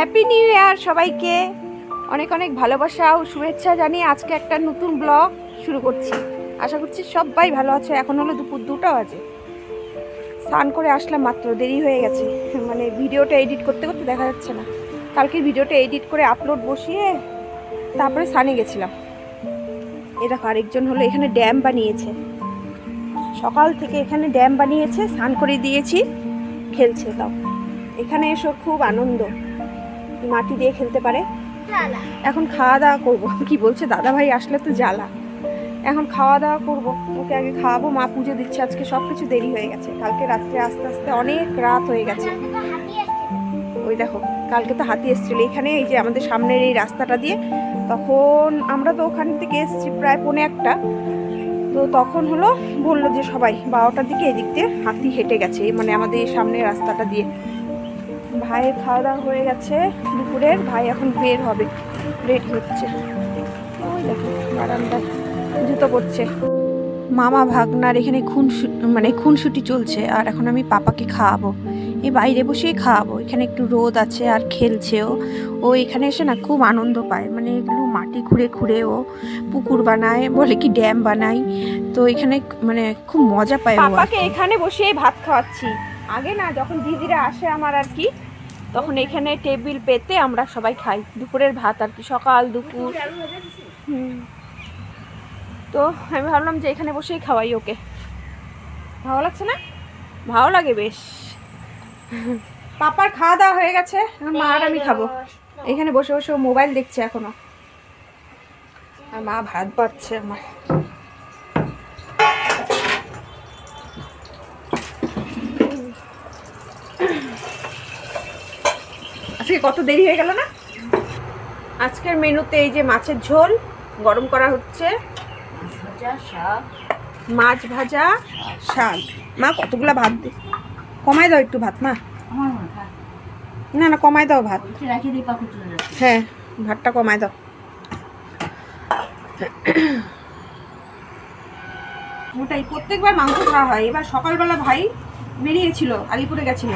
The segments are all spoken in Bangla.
হ্যাপি নিউ ইয়ার সবাইকে অনেক অনেক ভালোবাসা ও শুভেচ্ছা জানিয়ে আজকে একটা নতুন ব্লগ শুরু করছি। আশা করছি সবাই ভালো আছে। এখন হলো দুপুর 2টা বাজে। স্নান করে আসলাম মাত্র, দেরি হয়ে গেছে, মানে ভিডিওটা এডিট করতে করতে দেখা যাচ্ছে না। কালকে ভিডিওটা এডিট করে আপলোড বসিয়ে তারপরে স্নানে গেছিলাম। এটা আরেকজন হলো এখানে ড্যাম বানিয়েছে, সকাল থেকে এখানে ড্যাম বানিয়েছে, স্নান করে দিয়েছি, খেলছে। তাও এখানে এসো খুব আনন্দ, মাটি দিয়ে খেলতে পারে। এখন খাওয়া দাওয়া করবো। কি বলছে দাদা ভাই আসলে তো জ্বালা। এখন খাওয়া দাওয়া করবো, ওকে আগে খাওয়াবো। মা পুজো দিচ্ছে, আজকে সব কিছু দেরি হয়ে গেছে। কালকে রাত্রে আস্তে আস্তে অনেক রাত হয়ে গেছে। ওই দেখো কালকে তো হাতি এসেছিল এখানে, এই যে আমাদের সামনের এই রাস্তাটা দিয়ে। তখন আমরা তো ওখান থেকে এসেছি প্রায় 1:45। তো তখন হলো বললো যে সবাই 12টার দিকে এদিক দিয়ে হাতি হেঁটে গেছে, মানে আমাদের এই সামনের রাস্তাটা দিয়ে। ভাইয়ের খাওয়া দাওয়া হয়ে গেছে দুপুরের, ভাই এখন বের হবে, রেডি হচ্ছে। ওই দেখো বারান্দায় জুতো পরছে। মামা ভাগনার এখানে খুনসুটি চলছে, আর এখন আমি পাপাকে খাওয়াবো। এই বাইরে বসেই খাওয়াবো, এখানে একটু রোদ আছে আর খেলছেও। ও এখানে এসে না খুব আনন্দ পায়, মানে এগুলো মাটি খুঁড়ে খুঁড়ে ও পুকুর বানায়, বলে কি ড্যাম বানায়। তো এখানে মানে খুব মজা পায়। পাপাকে এখানে বসেই ভাত খাওয়াচ্ছি। আগে না যখন দিদিরা আসে আমার আর কি, তখন এখানে টেবিল পেতে আমরা সবাই খাই দুপুরের ভাত আর কি, সকাল দুপুর। তো আমি ভাবলাম যে এখানে বসেই খাওয়াই ওকে। ভালো লাগছে না? ভালো লাগে বেশ। পাপার খাওয়া দাওয়া হয়ে গেছে, মা আর আমি খাবো। এখানে বসে বসে মোবাইল দেখছে এখনো, আর মা ভাত বাড়ছে আমার। আজকে কত দেরি হয়ে গেল না। আজকের মেনুতে এই যে মাছের ঝোল গরম করা হচ্ছে, মাছ ভাজা, শাক। মা কতগুলা ভাত দে, কমায় দাও একটু ভাত। মা না না কমায় দাও ভাত, হ্যাঁ ভাতটা কমায় দাও। ওটাই প্রত্যেকবার মাংস খাওয়া হয়। এবার সকালবেলা ভাই বেরিয়েছিল, আলিপুরে গেছিল,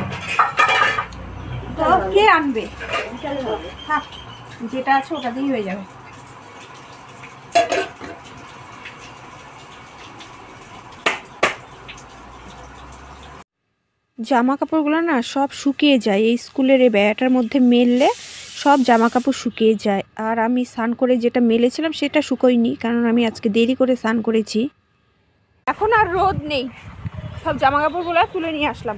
তো কে আনবে? থাক, যেটা আছে ওটা দিয়েই হয়ে যাবে। জামা কাপড়গুলো না সব শুকিয়ে যায়, এই স্কুলের এই ব্যাগটার মধ্যে মেললে সব জামা কাপড় শুকিয়ে যায়। আর আমি স্নান করে যেটা মেলেছিলাম সেটা শুকোয়নি, কারণ আমি আজকে দেরি করে স্নান করেছি। এখন আর রোদ নেই, সব জামা কাপড়গুলো তুলে নিয়ে আসলাম,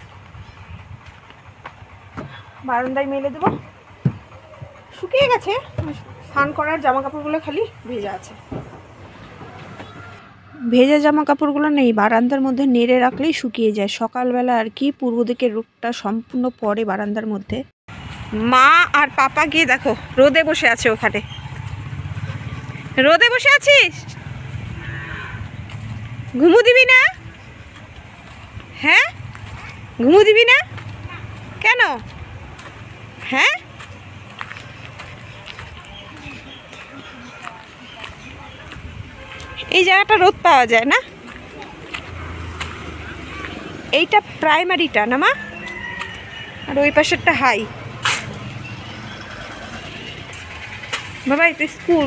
বারান্দায় মেলে দেবো। শুকিয়ে গেছে, স্নান করার জামা কাপড়গুলো খালি ভেজা আছে। ভেজা জামা কাপড়গুলো নেই, বারান্দার মধ্যে নেড়ে রাখলেই শুকিয়ে যায়। সকালবেলা আর কি পূর্ব দিকের রোদটা সম্পূর্ণ পড়ে বারান্দার মধ্যে। মা আর পাপা গিয়ে দেখো রোদে বসে আছে, ওখানে রোদে বসে আছিস, ঘুমু দিবি না? হ্যাঁ ঘুমু দিবি না কেন? হ্যাঁ এই জায়গাটা রোদ পাওয়া যায় না, এইটা প্রাইমারিটা না মা, আর ওই পাশেরটা হাই। বাবা এটা স্কুল।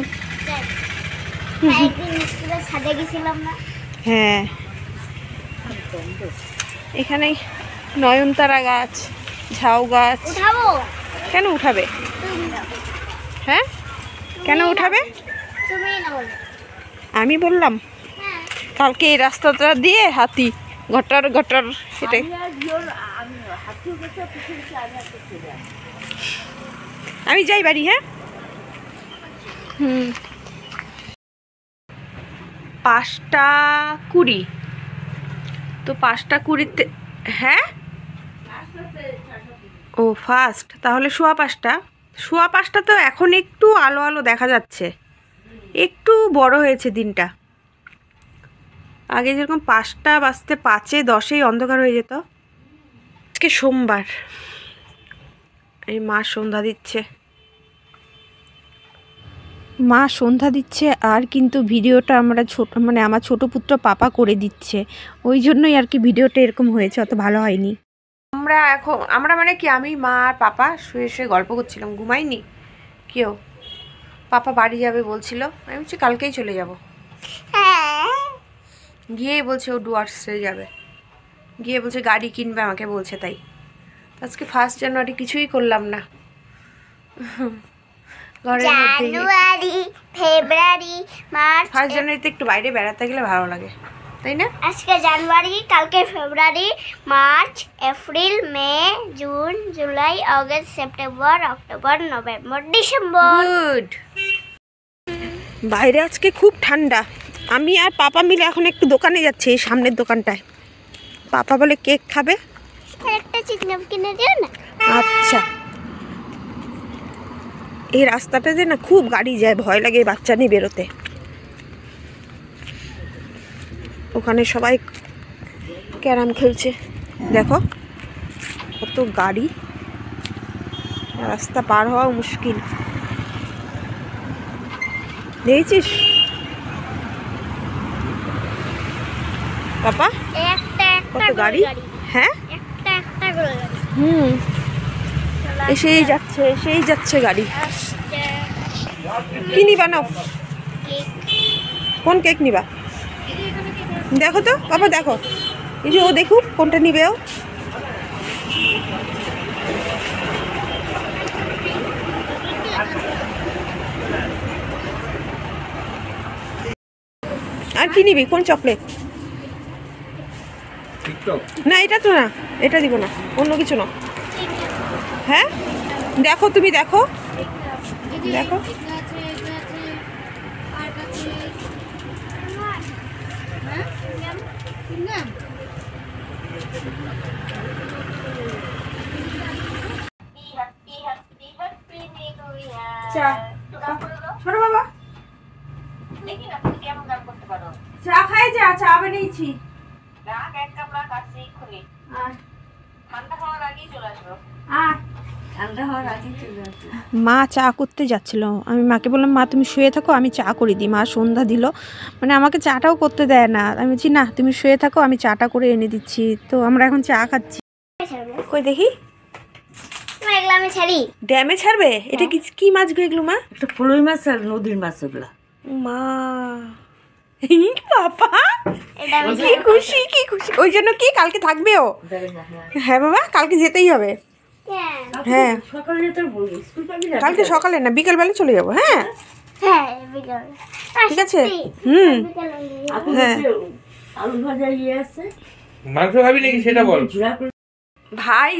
হ্যাঁ এখানে নয়নতারা গাছ, ঝাউ গাছ। কেন উঠাবে? হ্যাঁ কেন উঠাবে? আমি বললাম কালকে এই রাস্তাটা দিয়ে হাতি ঘটার ঘটার, সেটাই। আমি যাই বাড়ি। হ্যাঁ 5:20, তো 5:20-তে। হ্যাঁ ও ফার্স্ট, তাহলে 5:15 তো এখন একটু আলো আলো দেখা যাচ্ছে, একটু বড় হয়েছে দিনটা। আগে যেরকম 5:05-10 অন্ধকার হয়ে যেত। আজকে সোমবার, এই মা সন্ধ্যা দিচ্ছে, আর কিন্তু ভিডিওটা আমরা আমার ছোট পুত্র পাপা করে দিচ্ছে, ওই জন্যই আর কি ভিডিওটা এরকম হয়েছে, অত ভালো হয়নি। আমরা মানে কি, আমি মা আর পাপা শুয়ে শুয়ে গল্প করছিলাম, ঘুমাইনি কেউ। পাপা বাড়ি যাবে বলছিল, আমি বলছি কালকেই চলে যাব। গিয়েই বলছে ও ডুয়ার্সে যাবে, গিয়ে বলছে গাড়ি কিনবে, আমাকে বলছে। তাই আজকে 1 জানুয়ারি কিছুই করলাম না জানুয়ারি, ফেব্রুয়ারি, মার্চ। 1 জানুয়ারিতে একটু বাইরে বেড়াতে গেলে ভালো লাগে, তাই না? আজকে জানুয়ারি, কালকে ফেব্রুয়ারি, মার্চ, এপ্রিল, মে, জুন, জুলাই, অগস্ট, সেপ্টেম্বর, অক্টোবর, নভেম্বর, ডিসেম্বর। গুড। বাইরে আজকে খুব ঠান্ডা। আমি আর পাপা মিলে এখন একটু দোকানে যাচ্ছি, এই সামনের দোকানটায়। পাপা বলে কেক খাবে। একটা চিকনাম কিনে দিও না। আচ্ছা। এই রাস্তাটাতে না খুব গাড়ি যায়, ভয় লাগে বাচ্চা নিয়ে বেরোতে। ওখানে সবাই ক্যারাম খেলছে, দেখো কত গাড়ি, রাস্তা পার হওয়া মুশকিল। দেখেছিস পাপা কত গাড়ি? হ্যাঁ, একটা করে গাড়ি। এসেই যাচ্ছে গাড়ি। কি নিবা নাও? কোন কেক নিবা? দেখো তো বাবা, দেখো, এই যে ও দেখুক কোনটা নিবে ও। আর কি নিবি? কোন চকলেট? না এটা তো না, এটা দিব না, অন্য কিছু না। হ্যাঁ দেখো, তুমি দেখো দেখো। ছোট বাবা চা খাই, চা বানিয়েছি। মা চা করতে যাচ্ছিল, আমি মাকে বললাম মা তুমি শুয়ে থাকো, আমি চা করে দিই। মা সন্ধ্যা দিল, মানে আমাকে চাটাও করতে দেয় না। আমি বলছি না তুমি শুয়ে থাকো, আমি চাটা করে এনে দিচ্ছি। তো আমরা এখন চা খাচ্ছি। কই দেখি, আমি ছাড়ি। ড্যামে ছাড়বে? এটা কি মাছ গো এগুলো মা? একটা ফলই মাছ আর নদীর মাছ ওগুলা। মা পাপা কি খুশি, কি খুশি। ওই জন্য কি কালকে থাকবে ও? হ্যাঁ বাবা, কালকে যেতেই হবে। হ্যাঁ কালকে সকালে না, বিকেল বেলা চলে যাবো। হ্যাঁ ঠিক আছে। হ্যাঁ আলু ভাজা ইয়ে আছে, মাংস খাবি নাকি সেটা বল। ভাই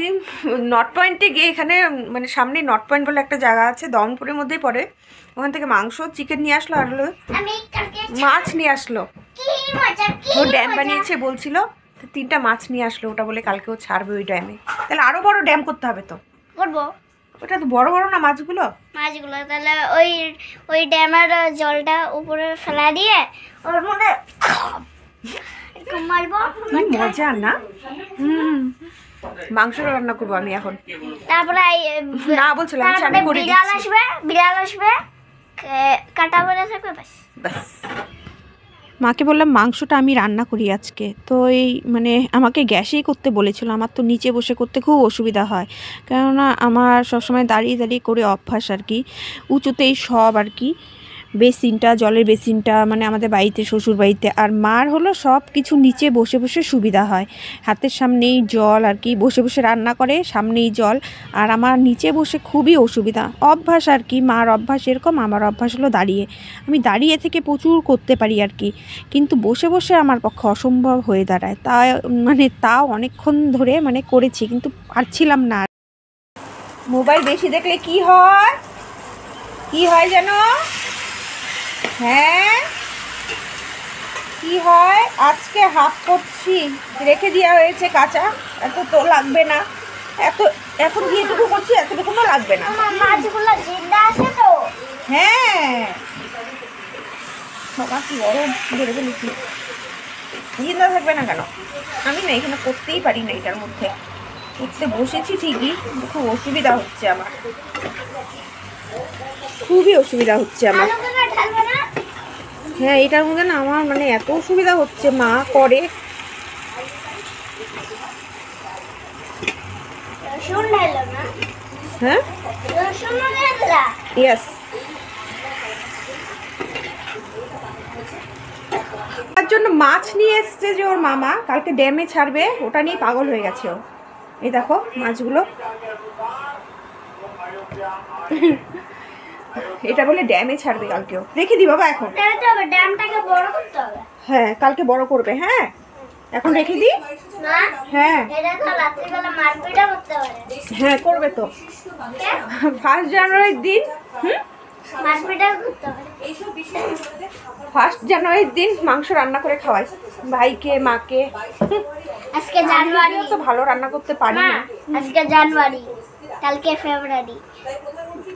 নর্থ পয়েন্টে গিয়ে, এখানে মানে সামনে নর্থ পয়েন্ট বলে একটা জায়গা আছে, দমপুরের মধ্যেই পড়ে। ওখান থেকে মাংস চিকেন নিয়ে আসলো, আর হলো মাছ নিয়ে আসলো। ও ড্যাম বানিয়েছে বলছিল, 3টা মাছ নিয়ে আসলো। ওটা বলে কালকে ও ছাড়বে ওই ড্যামে। তাহলে আরো বড় ড্যাম করতে হবে তো। করবো। ওটা তো বড় বড় না মাছগুলো। তাহলে ওই ড্যামের জলটা উপরে ফেলা দিয়ে ওর মধ্যে মারবো। মজা না? মাংস রান্না করবো আমি এখন। তারপরে না বলছিলাম আমি করে দিচ্ছি। বিড়াল আসবে কাটা বলে থাকবে, ব্যাস। মাকে বললাম মাংসটা আমি রান্না করি আজকে। তো এই মানে আমাকে গ্যাসেই করতে বলেছিল। আমার তো নিচে বসে করতে খুব অসুবিধা হয়, কেননা আমার সবসময় দাঁড়িয়ে দাঁড়িয়ে করে অভ্যাস আর কি। উঁচুতেই সব আর কি, বেসিনটা, জলের বেসিনটা মানে আমাদের বাড়িতে, শ্বশুর বাড়িতে। আর মার হলো সব কিছু নিচে বসে বসে সুবিধা হয়, হাতের সামনেই জল আর কি, বসে বসে রান্না করে, সামনেই জল। আর আমার নিচে বসে খুবই অসুবিধা, অভ্যাস আর কি। মার অভ্যাস এরকম, আমার অভ্যাস হলো দাঁড়িয়ে। আমি দাঁড়িয়ে থেকে প্রচুর করতে পারি আর কি, কিন্তু বসে বসে আমার পক্ষে অসম্ভব হয়ে দাঁড়ায়। তাও অনেকক্ষণ ধরে মানে করেছি, কিন্তু পারছিলাম না। মোবাইল বেশি দেখলে কি হয়? কি হয় যেন? হ্যাঁ কি হয়? আজকে হাফ করছি, রেখে দেওয়া হয়েছে কাঁচা, এত তো লাগবে না। এখন যেটুকু করছি এতটুকুও লাগবে না। মাছগুলো জিন্দা আছে তো। হ্যাঁ সবার কি গরম ধরে ফেলেছি, জিন্দা থাকবে না কেন? আমি না এখানে করতেই পারি না, এটার মধ্যে করতে বসেছি ঠিকই, খুব অসুবিধা হচ্ছে আমার, খুবই অসুবিধা হচ্ছে আমার। হ্যাঁ এটার মধ্যে না আমার মানে এত অসুবিধা হচ্ছে। মা করে রসুন ঢালো না, হ্যাঁ রসুন দিয়ে দিলা। ইয়েস। তার জন্য মাছ নিয়ে এসছে যে ওর মামা, কালকে ড্যামে ছাড়বে, ওটা নিয়ে পাগল হয়ে গেছে ও। এই দেখো মাছগুলো, এটা বলে ড্যামে ছাড়বে কালকেও। রেখে দি বাবা এখন। তাহলে তো আবার ড্যামটাকে বড় করতে হবে। হ্যাঁ কালকে বড় করবে। হ্যাঁ এখন রেখে দি। না, হ্যাঁ এটা তো রাত্রিবেলা মারপিটও করতে পারে। হ্যাঁ করবে তো। 1 জানুয়ারির দিন মারপিটও করতে পারে। 1 জানুয়ারির দিন মাংস রান্না করে খাওয়াই ভাইকে, মাকে। আজকে জানুয়ারি, আমিও তো ভালো রান্না করতে পারি মা, না। আজকে জানুয়ারি, কালকে ফেব্রুয়ারি,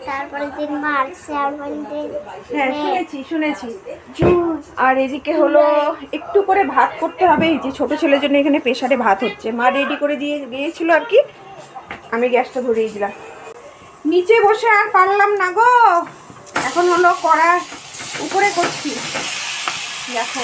তারপরে দিন মার্চ, তারপরে দিন হ্যাঁ মে, শুনেছি। জুন। আর এদিকে হলো একটু করে ভাত করতে হবে। এই যে ছোট ছেলের জন্য এখানে প্রেসারে ভাত হচ্ছে, মা রেডি করে দিয়ে গিয়েছিল আর কি, আমি গ্যাসটা ধরিয়ে দিলাম। নিচে বসে আর পারলাম না গো, এখন হলো কড়া উপরে করছি। দেখো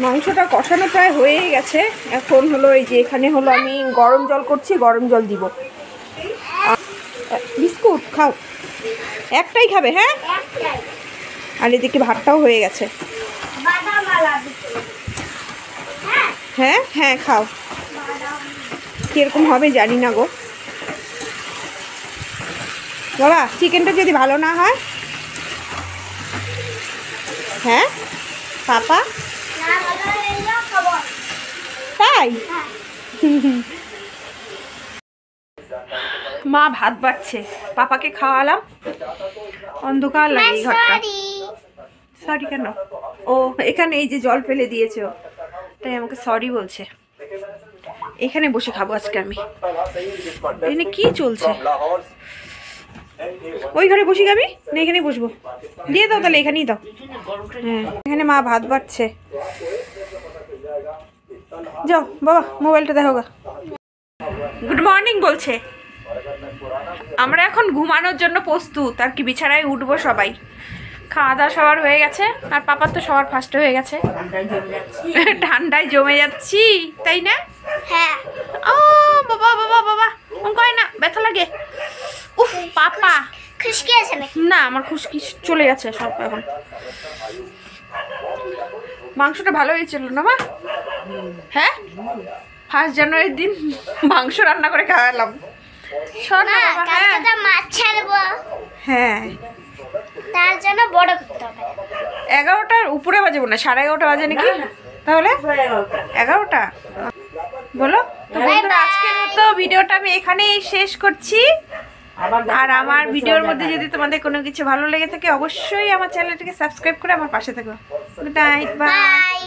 মাংসটা কষানো প্রায় হয়ে গেছে। এখন হলো এই যে এখানে হলো আমি গরম জল করছি, গরম জল দিব। বিস্কুট খাও, একটাই খাবে? হ্যাঁ। একটাই আর এদিকে ভাতটাও হয়ে গেছে। বাদাম আলা দিতে। হ্যাঁ, হ্যাঁ হ্যাঁ খাও। বাদাম। কীরকম হবে জানি না গো বাবা, চিকেনটা যদি ভালো না হয়। হ্যাঁ পাপা না ভালো হইলো খবর। তাই। হ্যাঁ, মা ভাত বাড়ছে, পাপাকে খাওয়ালাম। অন্ধকার লাগে এই ঘরটা। সরি। সরি কেন? ও এখানে এই যে জল ফেলে দিয়েছে ও, তাই আমাকে সরি বলছে। এখানে বসে খাবো আজকে আমি। এখানে কি চলছে? ওই ঘরে বসি খাবি না এখানেই বসবো? দিয়ে দাও তাহলে, এখানেই দাও। হ্যাঁ এখানে মা ভাত বাড়ছে। যাও বাবা মোবাইলটা দেখো গা। গুড মর্নিং বলছে। আমরা এখন ঘুমানোর জন্য প্রস্তুত আর কি, বিছানায় উঠবো সবাই। খাওয়া দাওয়া সবার হয়ে গেছে, আর পাপার তো সবার ফার্স্ট হয়ে গেছে। ঠান্ডায় জমে যাচ্ছি তাই না? হ্যাঁ, ও বাবা বাবা বাবা কয় না, ব্যথা লাগে। উফ পাপা। খুশকি আছে নাকি? না আমার খুশকি চলে গেছে সব এখন। মাংসটা ভালো হয়েছিল না মা? হ্যাঁ 1 জানুয়ারির দিন মাংস রান্না করে খাওয়ালাম। শোন না বাবা। কালকে হ্যাঁ তো মাছ ছাড়বো, হ্যাঁ তার জন্য বড় করতে হবে। 11টার উপরে বাজে না, 11:30 বাজে নাকি? তাহলে 11টা বলো তো বন্ধুরা। আজকের মতো ভিডিওটা আমি এখানেই শেষ করছি। আর আমার ভিডিওর মধ্যে যদি তোমাদের কোনো কিছু ভালো লেগে থাকে অবশ্যই আমার চ্যানেলটাকে সাবস্ক্রাইব করে আমার পাশে থেকো। Good night, bye. বাই।